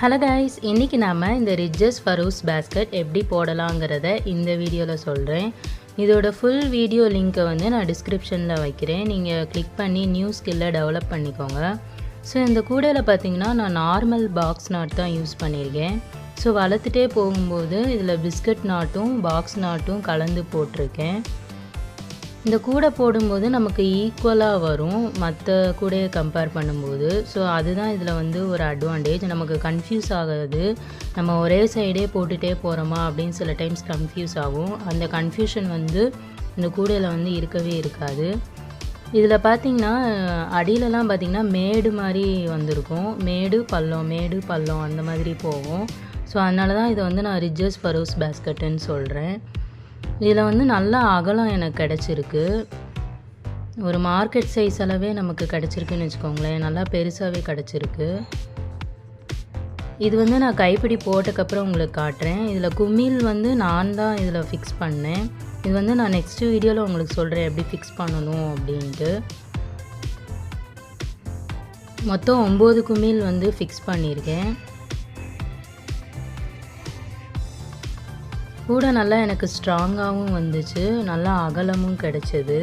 Hello guys, இன்றைக்கி நாம் இந்த ரிட்ஜஸ் ஃபரூஸ் பேஸ்கெட் எப்படி போடலாங்கிறத இந்த வீடியோவில் சொல்கிறேன். இதோட ஃபுல் வீடியோ லிங்க்கை நான் டிஸ்கிரிப்ஷனில் வைக்கிறேன். நீங்கள் கிளிக் பண்ணி நியூ ஸ்கில்லை டெவலப் பண்ணிக்கோங்க. ஸோ இந்த கூடையில் பார்த்திங்கன்னா நான் நார்மல் பாக்ஸ் நாட் தான் யூஸ் பண்ணியிருக்கேன். ஸோ வளர்த்துட்டே போகும்போது இதில் பிஸ்கட் நாட்டும் பாக்ஸ் நாட்டும் கலந்து போட்டிருக்கேன். இந்த கூடை போடும்போது நமக்கு ஈக்குவலாக வரும் மற்ற கூடையை கம்பேர் பண்ணும்போது. ஸோ அதுதான் இதில் ஒரு அட்வான்டேஜ். நமக்கு கன்ஃபியூஸ் ஆகாது. நம்ம ஒரே சைடே போட்டுகிட்டே போகிறோமா அப்படின்னு சில டைம்ஸ் கன்ஃபியூஸ் ஆகும். அந்த கன்ஃபியூஷன் இந்த கூடையில் இருக்கவே இருக்காது. இதில் பார்த்திங்கன்னா அடியிலலாம் பார்த்திங்கன்னா மேடு மாதிரி வந்திருக்கும். மேடு பள்ளம் அந்த மாதிரி போகும். ஸோ அதனால தான் இதை நான் ரிட்ஜஸ் ஃபரூஸ் பேஸ்கெட்டுன்னு சொல்கிறேன். இதில் நல்ல அகலம் எனக்கு கிடச்சிருக்கு. ஒரு மார்க்கெட் சைஸ் அளவே நமக்கு கிடச்சிருக்குன்னு வச்சுக்கோங்களேன். நல்லா பெருசாகவே கிடச்சிருக்கு. இது நான் கைப்பிடி போட்டக்கப்புறம் உங்களுக்கு காட்டுறேன். இதில் குமிழ் நான் தான் இதில் ஃபிக்ஸ் பண்ணேன். இது நான் நெக்ஸ்ட் வீடியோவில் உங்களுக்கு சொல்கிறேன் எப்படி ஃபிக்ஸ் பண்ணணும் அப்படின்ட்டு. மொத்தம் 9 குமிழ் ஃபிக்ஸ் பண்ணியிருக்கேன். கூட நல்லா எனக்கு ஸ்ட்ராங்காகவும் வந்துச்சு, நல்லா அகலமும் கிடச்சிது.